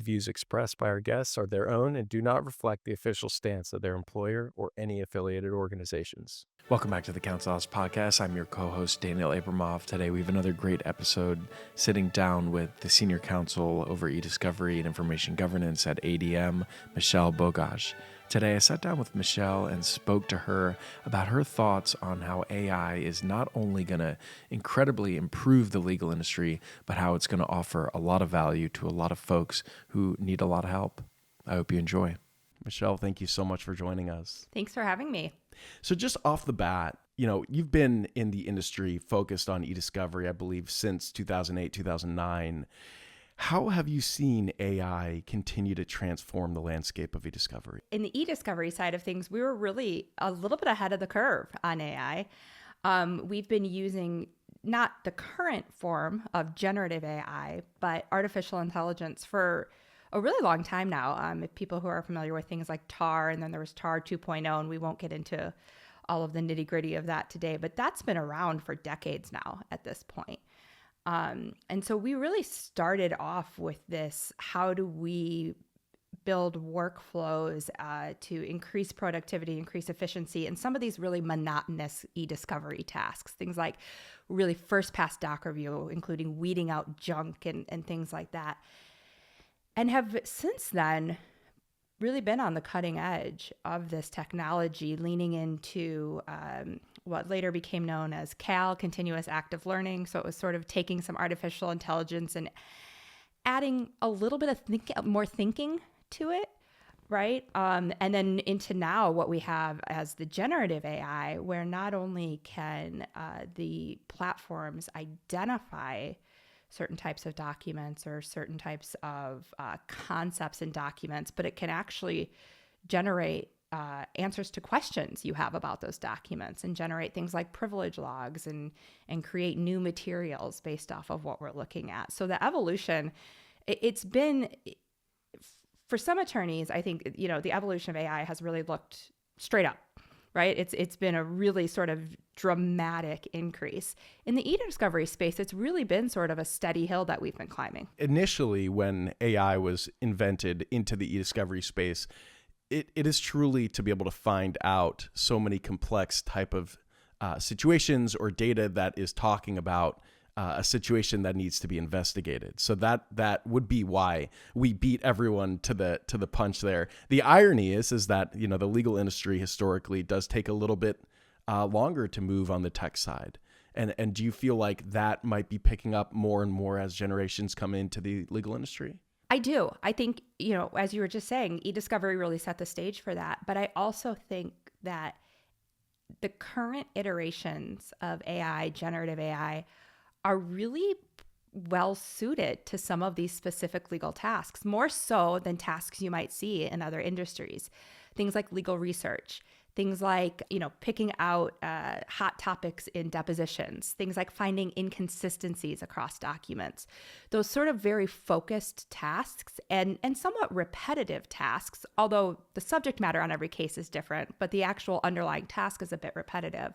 views expressed by our guests are their own and do not reflect the official stance of their employer or any affiliated organizations. Welcome back to the Counsel House Podcast. I'm your co-host, Daniel Abramoff. Today we have another great episode sitting down with the Senior Counsel over eDiscovery and Information Governance at ADM, Michelle Bogosh. Today I sat down with Michelle and spoke to her about her thoughts on how AI is not only going to incredibly improve the legal industry, but how it's going to offer a lot of value to a lot of folks who need a lot of help. I hope you enjoy. Michelle, thank you so much for joining us. Thanks for having me. So just off the bat, you've been in the industry focused on eDiscovery, I believe, since 2008, 2009. How have you seen AI continue to transform the landscape of eDiscovery? In the eDiscovery side of things, we were really a little bit ahead of the curve on AI. We've been using not the current form of generative AI, but artificial intelligence for a really long time now. If people who are familiar with things like TAR, and then there was TAR 2.0, and we won't get into all of the nitty gritty of that today, but that's been around for decades now at this point. And so we really started off with this: how do we build workflows to increase productivity, increase efficiency, and some of these really monotonous eDiscovery tasks, things like really first pass doc review, including weeding out junk and things like that. And have since then really been on the cutting edge of this technology, leaning into what later became known as CAL, continuous active learning. So it was sort of taking some artificial intelligence and adding a little bit of more thinking to it, right? And then into now what we have as the generative AI, where not only can the platforms identify certain types of documents or certain types of concepts in documents, but it can actually generate answers to questions you have about those documents and generate things like privilege logs and create new materials based off of what we're looking at. So the evolution, it's been, for some attorneys, I think, the evolution of AI has really looked straight up, right? It's been a really sort of dramatic increase. In the eDiscovery space, it's really been sort of a steady hill that we've been climbing. Initially, when AI was invented into the eDiscovery space, it is truly to be able to find out so many complex type of situations or data that is talking about a situation that needs to be investigated. So that would be why we beat everyone to the punch there. The irony is that the legal industry historically does take a little bit longer to move on the tech side. And do you feel like that might be picking up more and more as generations come into the legal industry? I do. I think, as you were just saying, eDiscovery really set the stage for that. But I also think that the current iterations of AI, generative AI, are really well suited to some of these specific legal tasks, more so than tasks you might see in other industries. Things like legal research, things like, picking out hot topics in depositions, things like finding inconsistencies across documents. Those sort of very focused tasks and somewhat repetitive tasks, although the subject matter on every case is different, but the actual underlying task is a bit repetitive.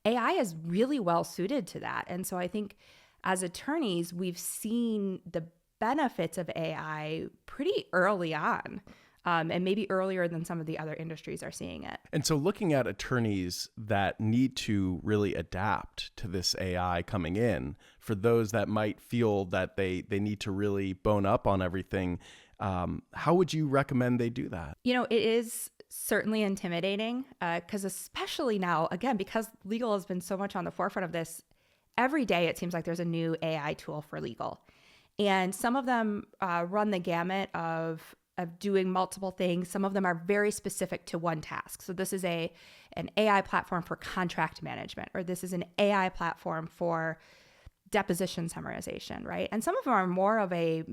AI is really well suited to that. And so I think as attorneys, we've seen the benefits of AI pretty early on. And maybe earlier than some of the other industries are seeing it. And so looking at attorneys that need to really adapt to this AI coming in, for those that might feel that they need to really bone up on everything, how would you recommend they do that? It is certainly intimidating because especially now, again, because legal has been so much on the forefront of this, every day it seems like there's a new AI tool for legal. And some of them run the gamut of doing multiple things. Some of them are very specific to one task. So this is an AI platform for contract management, or this is an AI platform for deposition summarization, right? And some of them are more of a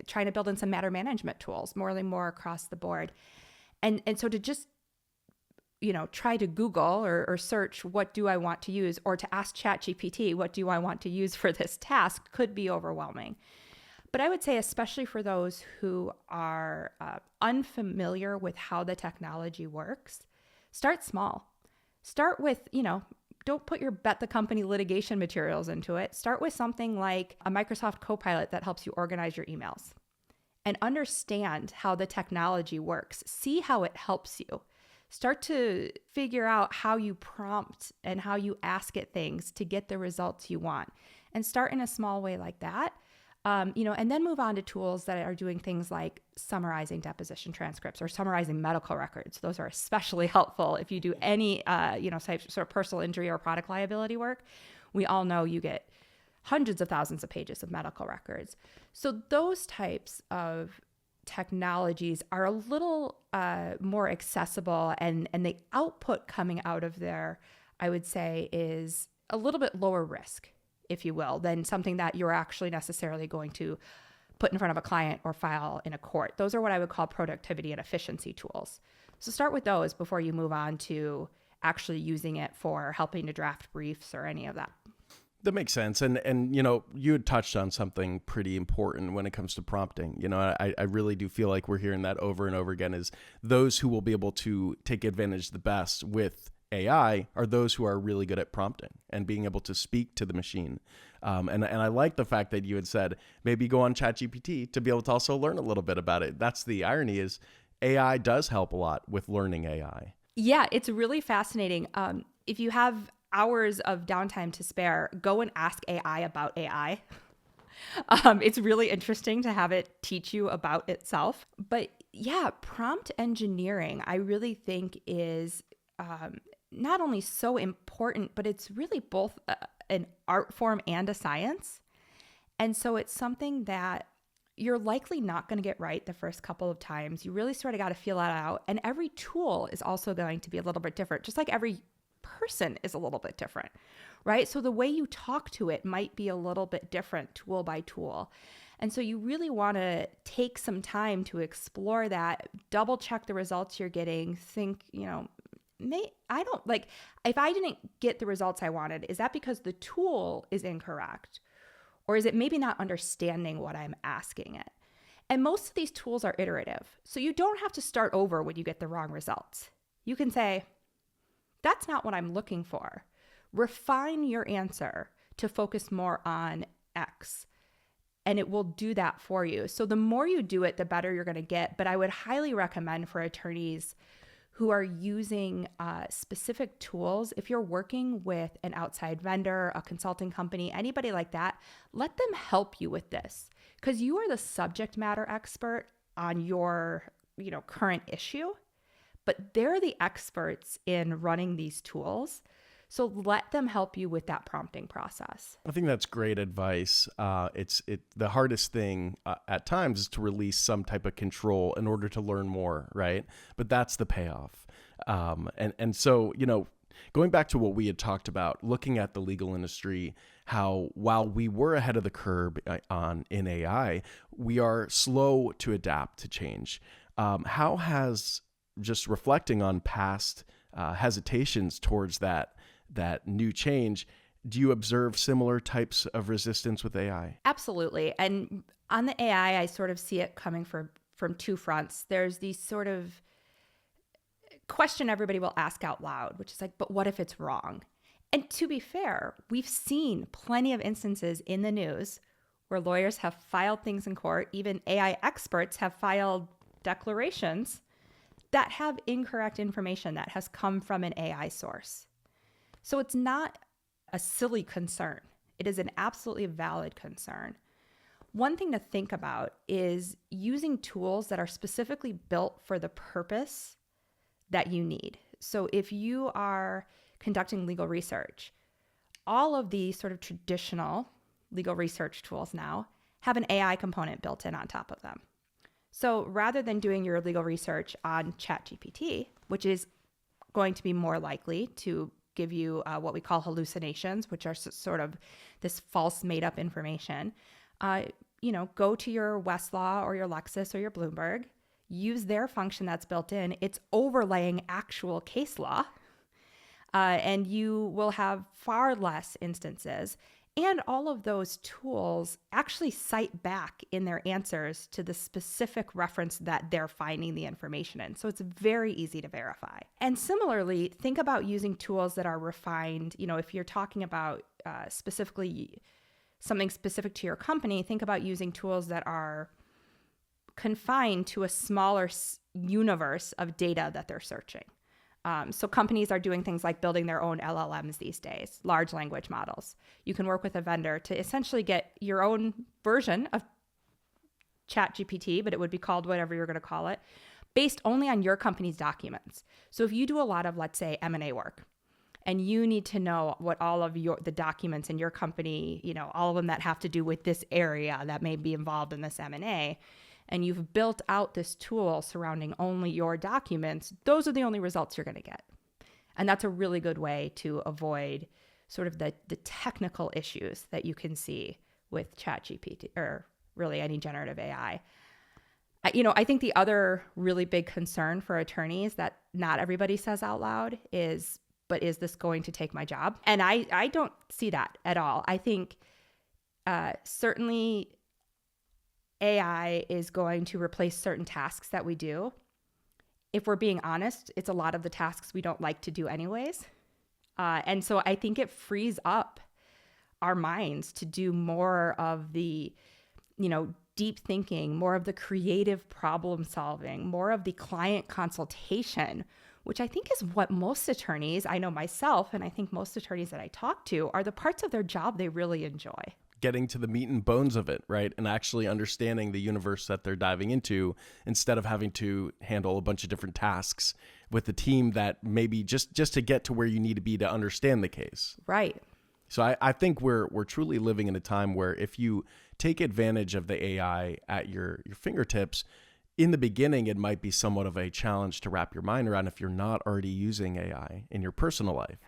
trying to build in some matter management tools, more across the board. And so to just, try to Google or search, what do I want to use? Or to ask ChatGPT, what do I want to use for this task, could be overwhelming. But I would say, especially for those who are unfamiliar with how the technology works, start small. Start with, don't put your bet the company litigation materials into it. Start with something like a Microsoft Copilot that helps you organize your emails. and understand how the technology works. See how it helps you. Start to figure out how you prompt and how you ask it things to get the results you want. And start in a small way like that. And then move on to tools that are doing things like summarizing deposition transcripts or summarizing medical records. Those are especially helpful if you do any, sort of personal injury or product liability work. We all know you get hundreds of thousands of pages of medical records. So those types of technologies are a little more accessible, and the output coming out of there, I would say, is a little bit lower risk, if you will, than something that you're actually necessarily going to put in front of a client or file in a court. Those are what I would call productivity and efficiency tools. So start with those before you move on to actually using it for helping to draft briefs or any of that. That makes sense. And you had touched on something pretty important when it comes to prompting. I really do feel like we're hearing that over and over again, is those who will be able to take advantage the best with AI are those who are really good at prompting and being able to speak to the machine. And I like the fact that you had said maybe go on ChatGPT to be able to also learn a little bit about it. That's the irony, is AI does help a lot with learning AI. Yeah, it's really fascinating. If you have hours of downtime to spare, go and ask AI about AI. It's really interesting to have it teach you about itself. But yeah, prompt engineering, I really think is not only so important, but it's really both an art form and a science. And so it's something that you're likely not going to get right the first couple of times. You really sort of got to feel that out. And every tool is also going to be a little bit different, just like every person is a little bit different, right? So the way you talk to it might be a little bit different tool by tool. And so you really want to take some time to explore that, double check the results you're getting, think, if I didn't get the results I wanted, is that because the tool is incorrect? Or is it maybe not understanding what I'm asking it? And most of these tools are iterative. So you don't have to start over when you get the wrong results. You can say, that's not what I'm looking for. Refine your answer to focus more on X, and it will do that for you. So the more you do it, the better you're going to get. But I would highly recommend for attorneys who are using specific tools, if you're working with an outside vendor, a consulting company, anybody like that, let them help you with this, because you are the subject matter expert on your current issue, but they're the experts in running these tools. So let them help you with that prompting process. I think that's great advice. The hardest thing at times is to release some type of control in order to learn more, right? But that's the payoff. So going back to what we had talked about, looking at the legal industry, how while we were ahead of the curve in AI, we are slow to adapt to change. How has, just reflecting on past hesitations towards that new change, do you observe similar types of resistance with AI? Absolutely. And on the AI, I sort of see it coming from two fronts. There's these sort of question everybody will ask out loud, which is like, but what if it's wrong? And to be fair, we've seen plenty of instances in the news where lawyers have filed things in court, even AI experts have filed declarations that have incorrect information that has come from an AI source. So it's not a silly concern. It is an absolutely valid concern. One thing to think about is using tools that are specifically built for the purpose that you need. So if you are conducting legal research, all of the sort of traditional legal research tools now have an AI component built in on top of them. So rather than doing your legal research on ChatGPT, which is going to be more likely to give you what we call hallucinations, which are sort of this false made-up information, go to your Westlaw or your Lexis or your Bloomberg, use their function that's built in. It's overlaying actual case law, and you will have far less instances. And all of those tools actually cite back in their answers to the specific reference that they're finding the information in. So it's very easy to verify. And similarly, think about using tools that are refined. If you're talking about specifically something specific to your company, think about using tools that are confined to a smaller universe of data that they're searching. So companies are doing things like building their own LLMs these days, large language models. You can work with a vendor to essentially get your own version of ChatGPT, but it would be called whatever you're going to call it, based only on your company's documents. So if you do a lot of, let's say, M&A work, and you need to know what all of the documents in your company, all of them that have to do with this area that may be involved in this M&A, and you've built out this tool surrounding only your documents, those are the only results you're going to get. And that's a really good way to avoid sort of the technical issues that you can see with ChatGPT or really any generative AI. I think the other really big concern for attorneys that not everybody says out loud is, but is this going to take my job? And I don't see that at all. I think certainly AI is going to replace certain tasks that we do. If we're being honest, it's a lot of the tasks we don't like to do anyways. And so I think it frees up our minds to do more of the, deep thinking, more of the creative problem solving, more of the client consultation, which I think is what most attorneys, I know myself, and I think most attorneys that I talk to, are the parts of their job they really enjoy. Getting to the meat and bones of it, right? And actually understanding the universe that they're diving into instead of having to handle a bunch of different tasks with the team that maybe just to get to where you need to be to understand the case. Right. So I think we're truly living in a time where if you take advantage of the AI at your fingertips, in the beginning, it might be somewhat of a challenge to wrap your mind around if you're not already using AI in your personal life,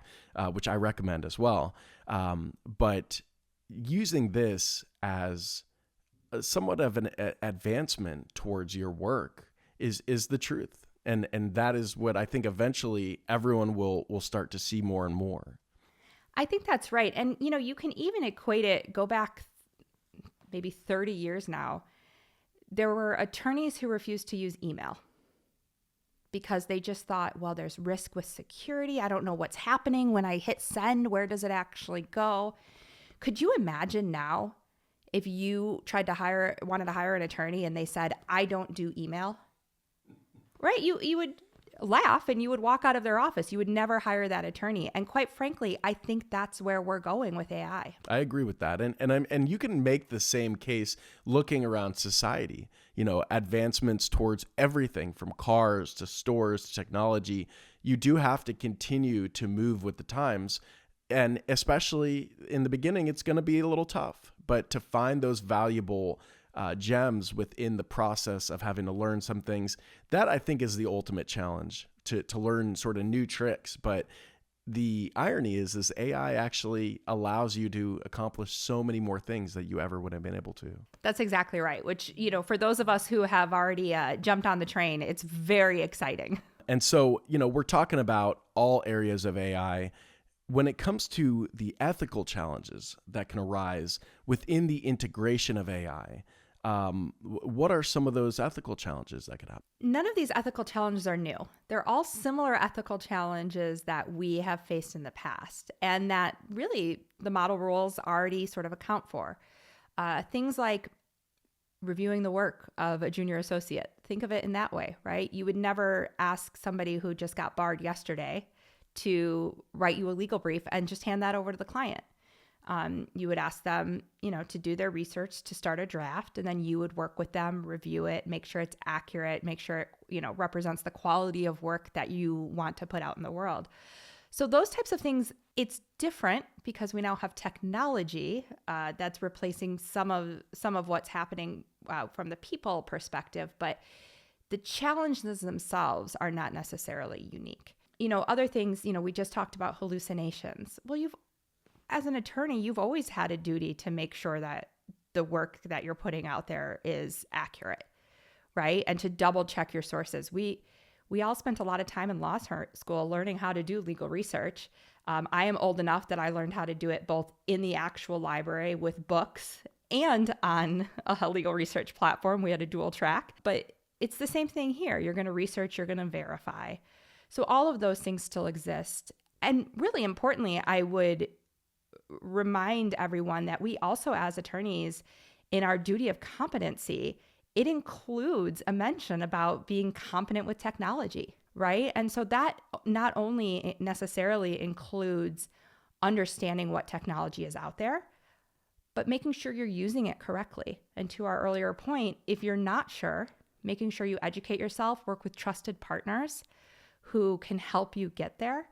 which I recommend as well. But using this as somewhat of an advancement towards your work is the truth. And that is what I think eventually everyone will start to see more and more. I think that's right. And, you can even equate it, go back maybe 30 years now. There were attorneys who refused to use email because they just thought, well, there's risk with security. I don't know what's happening when I hit send. Where does it actually go? Could you imagine now if you wanted to hire an attorney and they said, I don't do email? Right? You would laugh and you would walk out of their office. You would never hire that attorney. And quite frankly, I think that's where we're going with AI. I agree with that. And you can make the same case looking around society, advancements towards everything from cars to stores to technology. You do have to continue to move with the times. And especially in the beginning, it's going to be a little tough, but to find those valuable gems within the process of having to learn some things, that I think is the ultimate challenge, to learn sort of new tricks. But the irony is AI actually allows you to accomplish so many more things that you ever would have been able to. That's exactly right. Which, for those of us who have already jumped on the train, it's very exciting. And so, we're talking about all areas of AI. When it comes to the ethical challenges that can arise within the integration of AI, what are some of those ethical challenges that could happen? None of these ethical challenges are new. They're all similar ethical challenges that we have faced in the past and that really the model rules already sort of account for. Things like reviewing the work of a junior associate. Think of it in that way, right? You would never ask somebody who just got barred yesterday to write you a legal brief and just hand that over to the client. You would ask them, to do their research, to start a draft, and then you would work with them, review it, make sure it's accurate, make sure it, represents the quality of work that you want to put out in the world. So those types of things, it's different because we now have technology that's replacing some of what's happening from the people perspective, but the challenges themselves are not necessarily unique. Other things, we just talked about hallucinations. Well, as an attorney, you've always had a duty to make sure that the work that you're putting out there is accurate, right? And to double check your sources. We all spent a lot of time in law school learning how to do legal research. I am old enough that I learned how to do it both in the actual library with books and on a legal research platform. We had a dual track, but it's the same thing here. You're going to research, you're going to verify. So all of those things still exist. And really importantly, I would remind everyone that we also, as attorneys, in our duty of competency, it includes a mention about being competent with technology, right? And so that not only necessarily includes understanding what technology is out there, but making sure you're using it correctly. And to our earlier point, if you're not sure, making sure you educate yourself, work with trusted partners who can help you get there.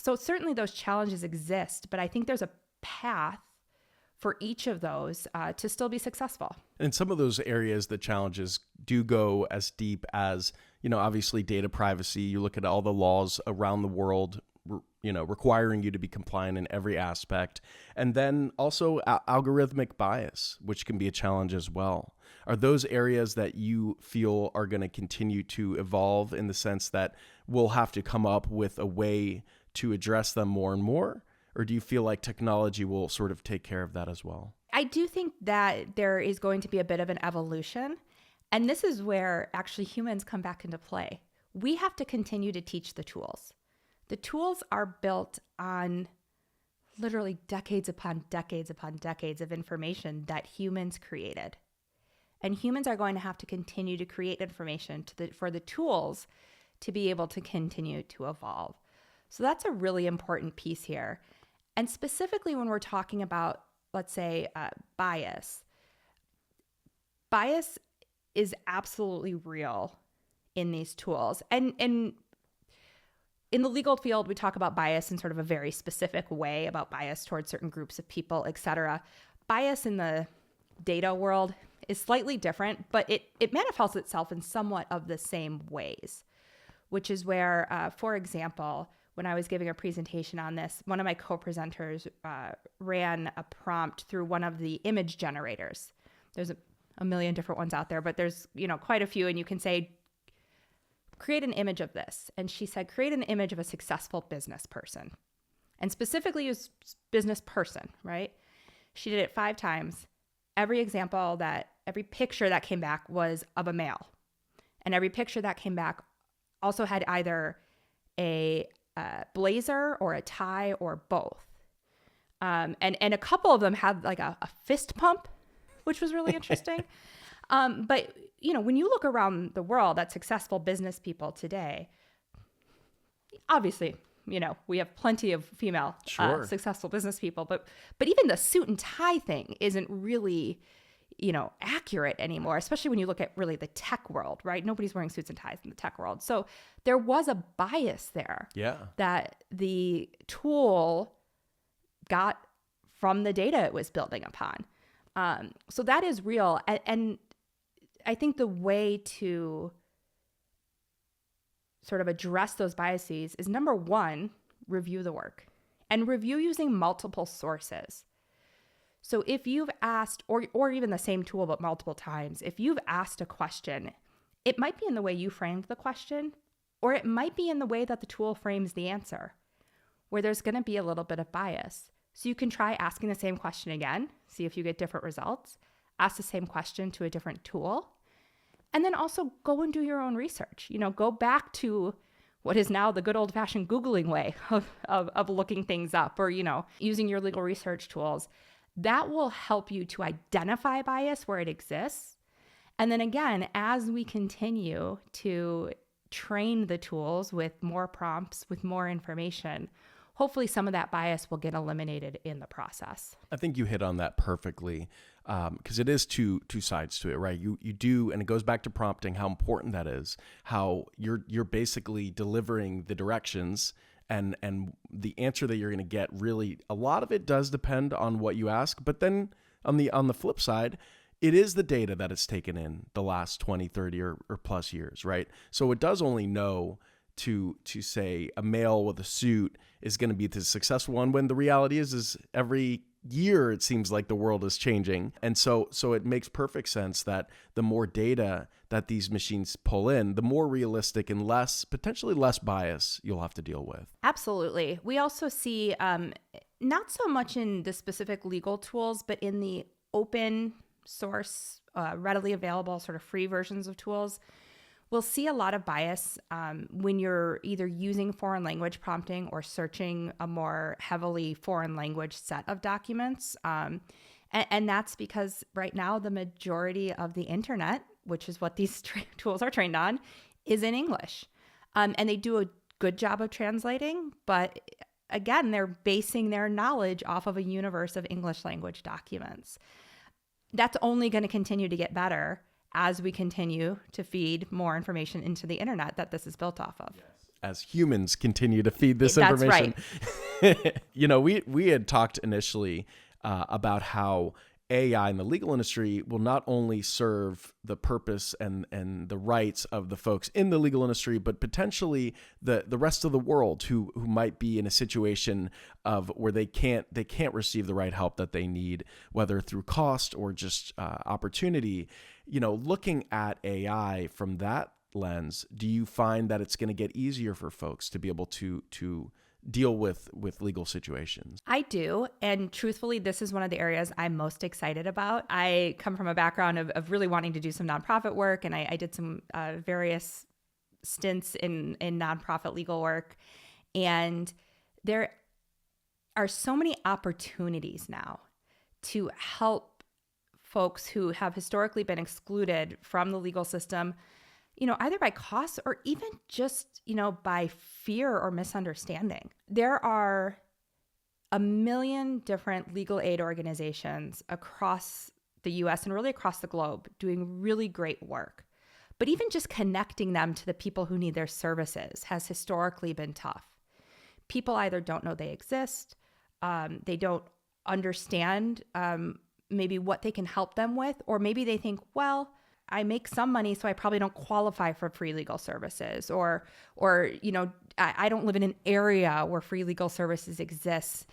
So certainly those challenges exist, but I think there's a path for each of those to still be successful. And some of those areas, the challenges do go as deep as, obviously data privacy. You look at all the laws around the world, requiring you to be compliant in every aspect. And then also algorithmic bias, which can be a challenge as well. Are those areas that you feel are going to continue to evolve in the sense that we'll have to come up with a way to address them more and more? Or do you feel like technology will sort of take care of that as well? I do think that there is going to be a bit of an evolution. And this is where actually humans come back into play. We have to continue to teach the tools. The tools are built on literally decades upon decades upon decades of information that humans created. And humans are going to have to continue to create information for the tools to be able to continue to evolve. So that's a really important piece here. And specifically when we're talking about, let's say, bias is absolutely real in these tools. And in the legal field, we talk about bias in sort of a very specific way, about bias towards certain groups of people, et cetera. Bias in the data world is slightly different, but it manifests itself in somewhat of the same ways, which is where, for example, when I was giving a presentation on this, one of my co-presenters ran a prompt through one of the image generators. There's a million different ones out there, but there's quite a few, and you can say, create an image of this. And she said, create an image of a successful business person. And specifically use business person, right? She did it 5 times. Every picture that came back was of a male. And every picture that came back also had either a blazer or a tie or both. And a couple of them had like a fist pump, which was really interesting. But when you look around the world at successful business people today, obviously, we have plenty of female successful business people, but even the suit and tie thing isn't really, accurate anymore, especially when you look at really the tech world, right? Nobody's wearing suits and ties in the tech world. So there was a bias there that the tool got from the data it was building upon. So that is real. And I think the way to sort of address those biases is, number one, review the work and review using multiple sources. So if you've asked, or even the same tool, but multiple times, if you've asked a question, it might be in the way you framed the question, or it might be in the way that the tool frames the answer, where there's going to be a little bit of bias. So you can try asking the same question again, see if you get different results, ask the same question to a different tool, and then also go and do your own research. Go back to what is now the good old-fashioned Googling way of looking things up, or, using your legal research tools. That will help you to identify bias where it exists. And then again, as we continue to train the tools with more prompts, with more information, hopefully some of that bias will get eliminated in the process. I think you hit on that perfectly, because it is two sides to it, right? You do, and it goes back to prompting, how important that is, how you're basically delivering the directions, and the answer that you're going to get, really, a lot of it does depend on what you ask. But then on the flip side, it is the data that it's taken in the last 20, 30 or plus years, right? So it does only know to say a male with a suit is going to be the successful one, when the reality is every year it seems like the world is changing. And so it makes perfect sense that the more data that these machines pull in, the more realistic and potentially less bias you'll have to deal with. Absolutely. We also see, not so much in the specific legal tools, but in the open source, readily available sort of free versions of tools, we'll see a lot of bias when you're either using foreign language prompting or searching a more heavily foreign language set of documents. And that's because right now the majority of the internet, which is what these tools are trained on, is in English. And they do a good job of translating, but again, they're basing their knowledge off of a universe of English language documents. That's only going to continue to get better as we continue to feed more information into the internet that this is built off of. As humans continue to feed this That's information. right. We had talked initially about how AI in the legal industry will not only serve the purpose and the rights of the folks in the legal industry, but potentially the rest of the world who might be in a situation of where they can't receive the right help that they need, whether through cost or just opportunity. Looking at AI from that lens, do you find that it's going to get easier for folks to be able to deal with legal situations? I do. And truthfully, this is one of the areas I'm most excited about. I come from a background of really wanting to do some nonprofit work, and I did some various stints in nonprofit legal work. And there are so many opportunities now to help folks who have historically been excluded from the legal system, either by cost or even just, by fear or misunderstanding. There are a million different legal aid organizations across the US and really across the globe doing really great work. But even just connecting them to the people who need their services has historically been tough. People either don't know they exist, they don't understand maybe what they can help them with, or maybe they think, well, I make some money, so I probably don't qualify for free legal services, or I don't live in an area where free legal services exists.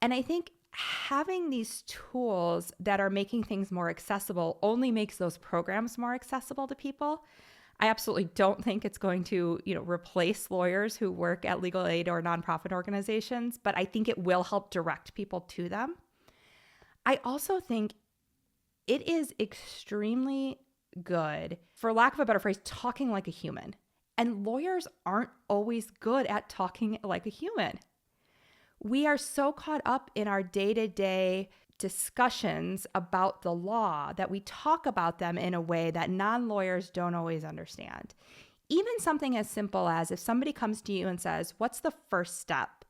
And I think having these tools that are making things more accessible only makes those programs more accessible to people. I absolutely don't think it's going to, replace lawyers who work at legal aid or nonprofit organizations, but I think it will help direct people to them. I also think it is extremely good, for lack of a better phrase, talking like a human. And lawyers aren't always good at talking like a human. We are so caught up in our day-to-day discussions about the law that we talk about them in a way that non-lawyers don't always understand. Even something as simple as if somebody comes to you and says, what's the first step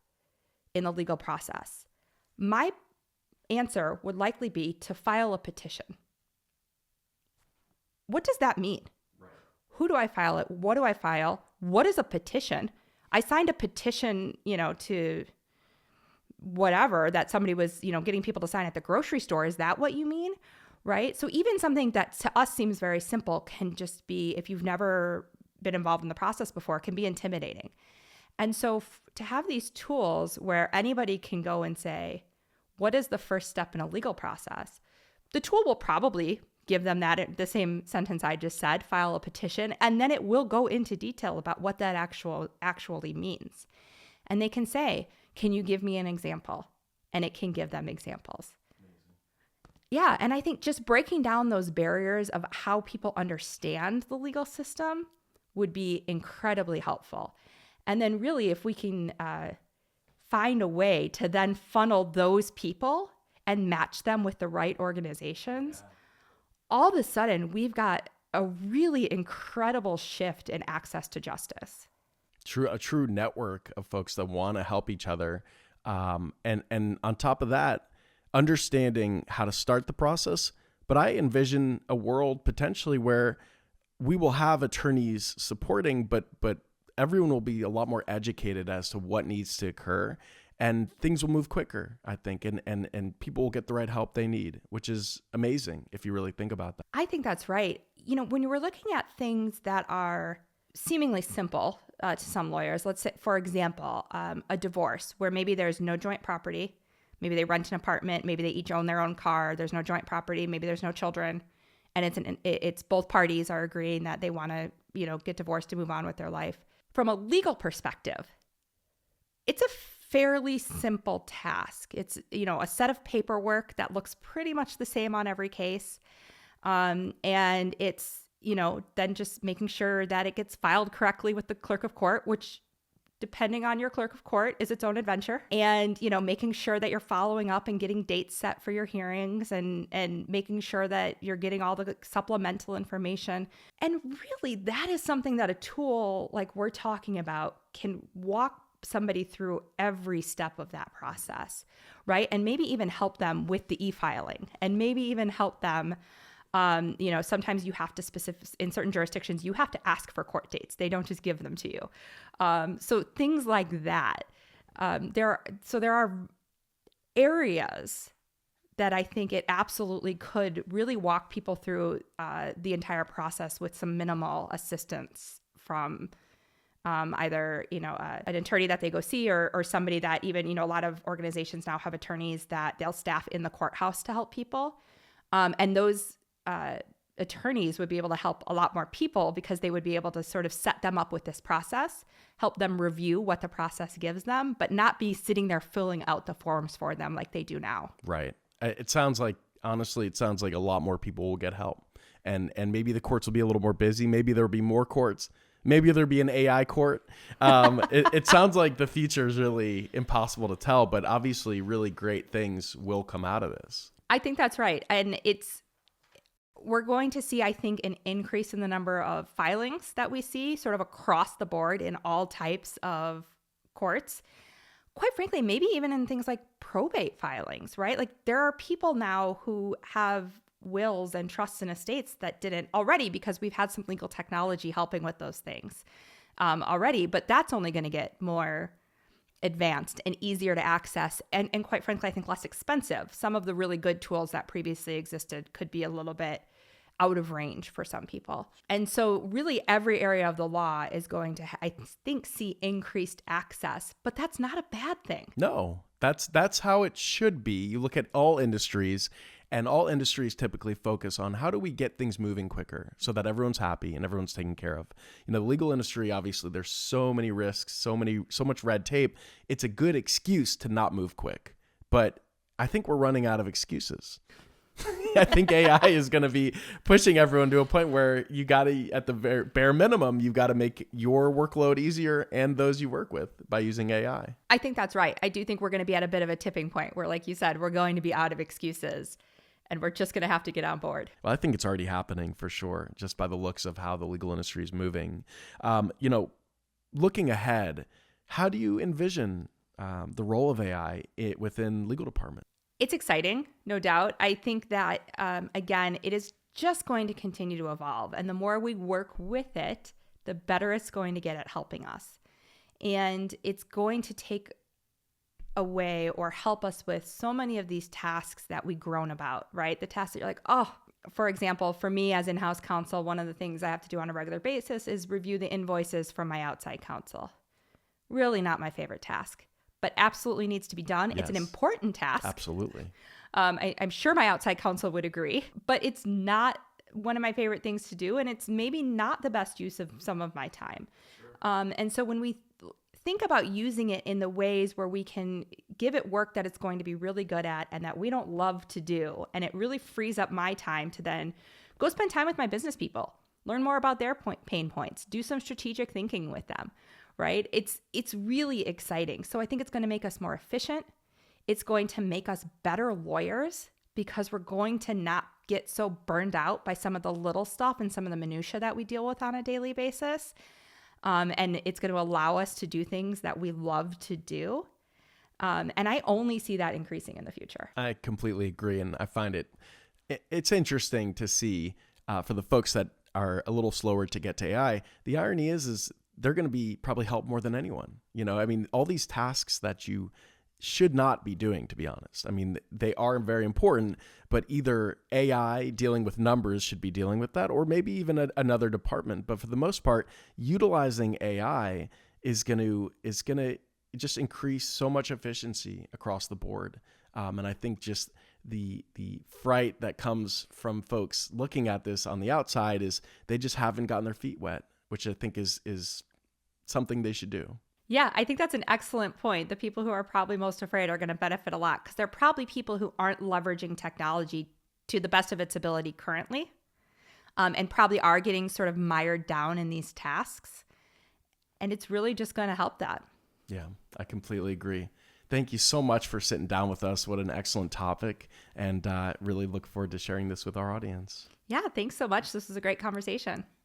in the legal process? My answer would likely be to file a petition. What does that mean? Right. Who do I file it? What do I file? What is a petition? I signed a petition, to whatever that somebody was, getting people to sign at the grocery store. Is that what you mean? Right? So even something that to us seems very simple can just be, if you've never been involved in the process before, can be intimidating. And so to have these tools where anybody can go and say, what is the first step in a legal process? The tool will probably give them that, the same sentence I just said, file a petition, and then it will go into detail about what that actually means. And they can say, can you give me an example? And it can give them examples. Amazing. Yeah, and I think just breaking down those barriers of how people understand the legal system would be incredibly helpful. And then really, if we can find a way to then funnel those people and match them with the right organizations, all of a sudden we've got a really incredible shift in access to justice. A true network of folks that want to help each other. And on top of that, understanding how to start the process. But I envision a world potentially where we will have attorneys supporting, but everyone will be a lot more educated as to what needs to occur, and things will move quicker, I think, and people will get the right help they need, which is amazing if you really think about that. I think that's right. When you were looking at things that are seemingly simple to some lawyers, let's say, for example, a divorce where maybe there's no joint property, maybe they rent an apartment, maybe they each own their own car, there's no joint property, maybe there's no children, and it's both parties are agreeing that they want to, get divorced to move on with their life. From a legal perspective, it's a fairly simple task. It's, a set of paperwork that looks pretty much the same on every case. And it's, then just making sure that it gets filed correctly with the clerk of court, which depending on your clerk of court, is its own adventure. And, making sure that you're following up and getting dates set for your hearings and making sure that you're getting all the supplemental information. And really, that is something that a tool like we're talking about can walk somebody through every step of that process, right? And maybe even help them with the e-filing, and maybe even help them. Sometimes you have to in certain jurisdictions, you have to ask for court dates. They don't just give them to you. So things like that. There are areas that I think it absolutely could really walk people through the entire process with some minimal assistance from either, an attorney that they go see or somebody that even, a lot of organizations now have attorneys that they'll staff in the courthouse to help people. And those attorneys would be able to help a lot more people because they would be able to sort of set them up with this process, help them review what the process gives them, but not be sitting there filling out the forms for them like they do now. Right. It sounds like a lot more people will get help, and maybe the courts will be a little more busy. Maybe there'll be more courts. Maybe there'll be an AI court. It sounds like the future is really impossible to tell, but obviously really great things will come out of this. I think that's right. And we're going to see, I think, an increase in the number of filings that we see sort of across the board in all types of courts. Quite frankly, maybe even in things like probate filings, right? Like there are people now who have wills and trusts and estates that didn't already, because we've had some legal technology helping with those things already, but that's only going to get more advanced and easier to access and quite frankly, I think less expensive. Some of the really good tools that previously existed could be a little bit out of range for some people. And so really every area of the law is going to, I think, see increased access, but that's not a bad thing. No, that's how it should be. You look at all industries, and all industries typically focus on how do we get things moving quicker so that everyone's happy and everyone's taken care of. The legal industry, obviously, there's so many risks, so much red tape. It's a good excuse to not move quick. But I think we're running out of excuses. I think AI is going to be pushing everyone to a point where you got to, at the bare minimum, you've got to make your workload easier and those you work with by using AI. I think that's right. I do think we're going to be at a bit of a tipping point where, like you said, we're going to be out of excuses. And we're just going to have to get on board. Well, I think it's already happening for sure, just by the looks of how the legal industry is moving. Looking ahead, how do you envision the role of AI within legal department? It's exciting, no doubt. I think that, again, it is just going to continue to evolve. And the more we work with it, the better it's going to get at helping us. And it's going to take away or help us with so many of these tasks that we groan about, right? The tasks that you're like, oh, for example, for me as in-house counsel, one of the things I have to do on a regular basis is review the invoices from my outside counsel. Really not my favorite task, but absolutely needs to be done. Yes. It's an important task. Absolutely. I'm sure my outside counsel would agree, but it's not one of my favorite things to do. And it's maybe not the best use of some of my time. Sure. And so when we think about using it in the ways where we can give it work that it's going to be really good at and that we don't love to do, and it really frees up my time to then go spend time with my business people, learn more about their pain points, do some strategic thinking with them, right? It's really exciting. So I think it's going to make us more efficient. It's going to make us better lawyers because we're going to not get so burned out by some of the little stuff and some of the minutia that we deal with on a daily basis. And it's going to allow us to do things that we love to do. And I only see that increasing in the future. I completely agree. And I find it's interesting to see for the folks that are a little slower to get to AI. The irony is they're going to be probably help more than anyone. All these tasks that you should not be doing, to be honest. They are very important, but either AI dealing with numbers should be dealing with that, or maybe even another department. But for the most part, utilizing AI is going to just increase so much efficiency across the board. And I think just the fright that comes from folks looking at this on the outside is they just haven't gotten their feet wet, which I think is something they should do. Yeah, I think that's an excellent point. The people who are probably most afraid are going to benefit a lot because they're probably people who aren't leveraging technology to the best of its ability currently, and probably are getting sort of mired down in these tasks. And it's really just going to help that. Yeah, I completely agree. Thank you so much for sitting down with us. What an excellent topic. And really look forward to sharing this with our audience. Yeah, thanks so much. This was a great conversation.